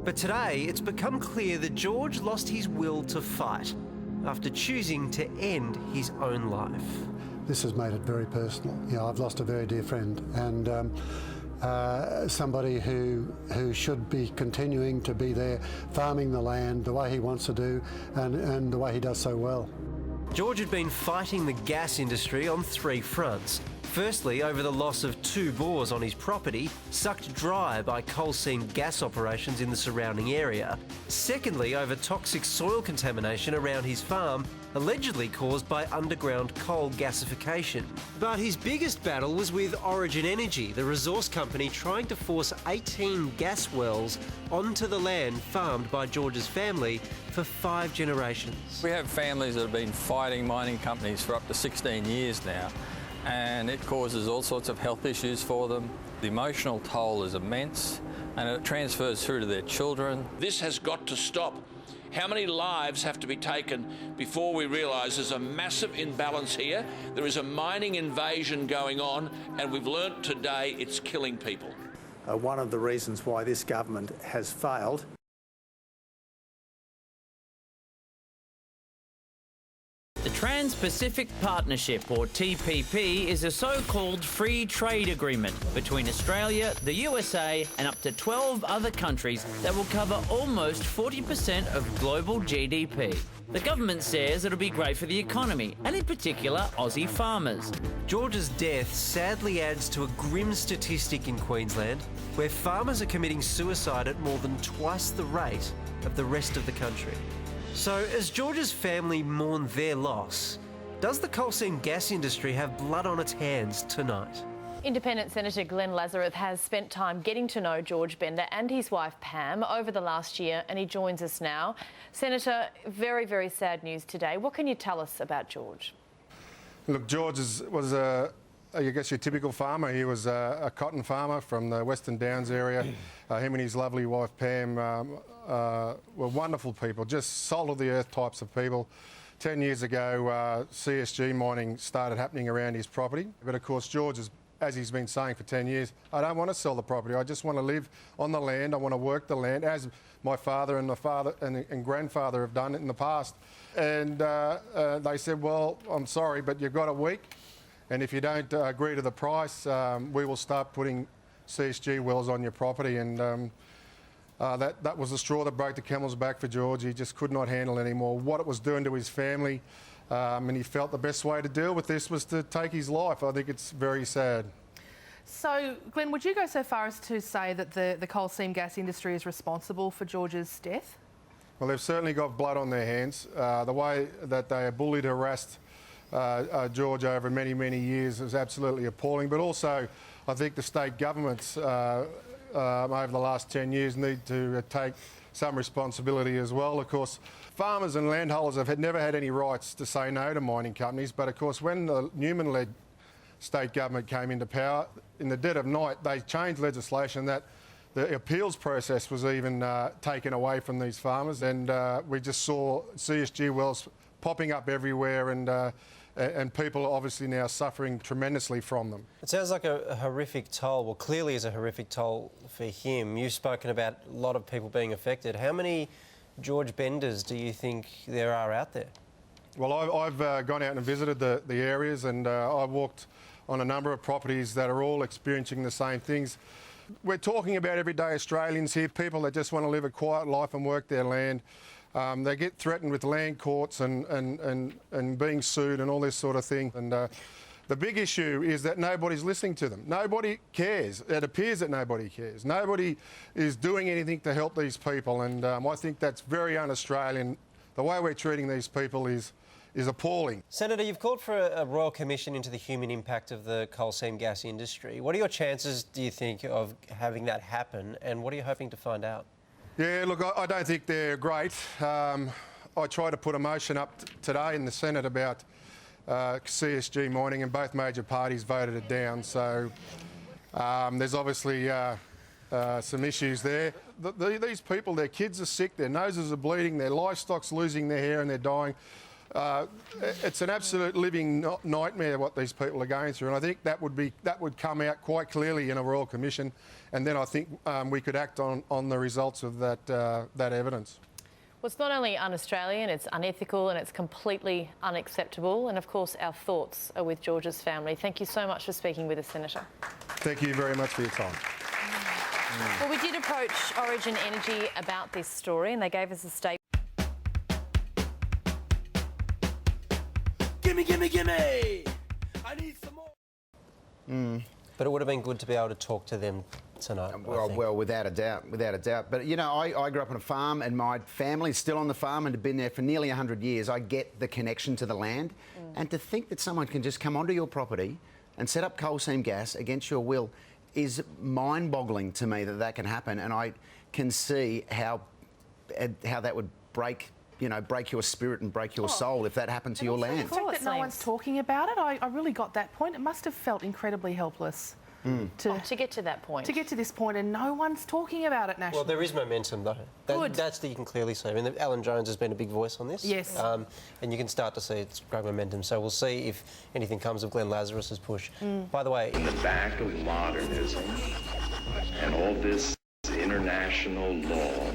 But today, it's become clear that George lost his will to fight after choosing to end his own life. This has made it very personal. You know, I've lost a very dear friend and somebody who should be continuing to be there farming the land the way he wants to do and the way he does so well. George had been fighting the gas industry on 3 fronts. Firstly, over the loss of 2 bores on his property, sucked dry by coal seam gas operations in the surrounding area. Secondly, over toxic soil contamination around his farm, allegedly caused by underground coal gasification. But his biggest battle was with Origin Energy, the resource company trying to force 18 gas wells onto the land farmed by George's family for 5 generations. We have families that have been fighting mining companies for up to 16 years now, and it causes all sorts of health issues for them. The emotional toll is immense, and it transfers through to their children. This has got to stop. How many lives have to be taken before we realise there's a massive imbalance here? There is a mining invasion going on, and we've learnt today it's killing people. One of the reasons why this government has failed. The Trans-Pacific Partnership, or TPP, is a so-called free trade agreement between Australia, the USA and up to 12 other countries that will cover almost 40% of global GDP. The government says it'll be great for the economy, and in particular, Aussie farmers. George's death sadly adds to a grim statistic in Queensland, where farmers are committing suicide at more than twice the rate of the rest of the country. So, as George's family mourn their loss, does the coal seam gas industry have blood on its hands tonight? Independent Senator Glenn Lazarus has spent time getting to know George Bender and his wife Pam over the last year, and he joins us now. Senator, very, very sad news today. What can you tell us about George? Look, George was I guess your typical farmer. He was a cotton farmer from the Western Downs area. Him and his lovely wife Pam were wonderful people, just salt of the earth types of people. 10 years ago, CSG mining started happening around his property. But of course, George, as he's been saying for 10 years, I don't want to sell the property. I just want to live on the land. I want to work the land, as my father and and grandfather have done it in the past. And they said, well, I'm sorry, but you've got a week. And if you don't agree to the price, we will start putting CSG wells on your property. And that was the straw that broke the camel's back for George. He just could not handle it anymore, what it was doing to his family. And he felt the best way to deal with this was to take his life. I think it's very sad. So, Glenn, would you go so far as to say that the coal seam gas industry is responsible for George's death? Well, they've certainly got blood on their hands. The way that they bullied, harassed George over many, many years is absolutely appalling. But also, I think the state governments over the last 10 years need to take some responsibility as well. Of course, farmers and landholders have never had any rights to say no to mining companies. But of course, when the Newman-led state government came into power, in the dead of night, they changed legislation that the appeals process was even taken away from these farmers. And we just saw CSG wells popping up everywhere, and people are obviously now suffering tremendously from them. It sounds like a horrific toll. Well, clearly is a horrific toll for him. You've spoken about a lot of people being affected. How many George Benders do you think there are out there? Well, I've gone out and visited the areas, and I've walked on a number of properties that are all experiencing the same things. We're talking about everyday Australians here, people that just want to live a quiet life and work their land. They get threatened with land courts and being sued and all this sort of thing. And the big issue is that nobody's listening to them. Nobody cares. It appears that nobody cares. Nobody is doing anything to help these people, and I think that's very un-Australian. The way we're treating these people is appalling. Senator, you've called for a royal commission into the human impact of the coal seam gas industry. What are your chances, do you think, of having that happen, and what are you hoping to find out? Yeah, look, I don't think they're great. I tried to put a motion up today in the Senate about CSG mining, and both major parties voted it down. So there's obviously some issues there. These people, their kids are sick, their noses are bleeding, their livestock's losing their hair and they're dying. It's an absolute living nightmare what these people are going through, and I think that would come out quite clearly in a Royal Commission, and then I think we could act on the results of that evidence. Well, it's not only un-Australian, it's unethical and it's completely unacceptable. And of course, our thoughts are with George's family. Thank you so much for speaking with us, Senator. Thank you very much for your time. Well, we did approach Origin Energy about this story and they gave us a statement. Gimme, gimme, gimme! I need some more. But it would have been good to be able to talk to them tonight. Well, without a doubt. But, you know, I grew up on a farm and my family's still on the farm and have been there for nearly 100 years. I get the connection to the land. And to think that someone can just come onto your property and set up coal seam gas against your will is mind-boggling to me that can happen. And I can see how that would break your spirit and break your soul if that happened to your land. The fact that no one's talking about it, I really got that point. It must have felt incredibly helpless to get to that point. To get to this point, and no one's talking about it nationally. Well, there is momentum, though. That's you can clearly see. I mean, Alan Jones has been a big voice on this. Yes. And you can start to see it's great momentum. So we'll see if anything comes of Glenn Lazarus's push. By the way, in the back of modernism and all this international law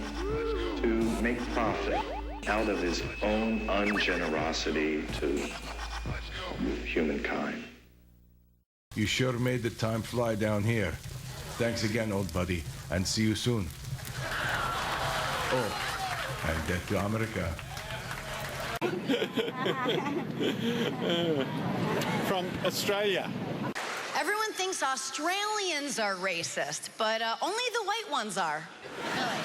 to make profit out of his own ungenerosity to humankind. You sure made the time fly down here. Thanks again, old buddy, and see you soon. Oh, and death to America. From Australia. Everyone thinks Australians are racist, but only the white ones are. Really.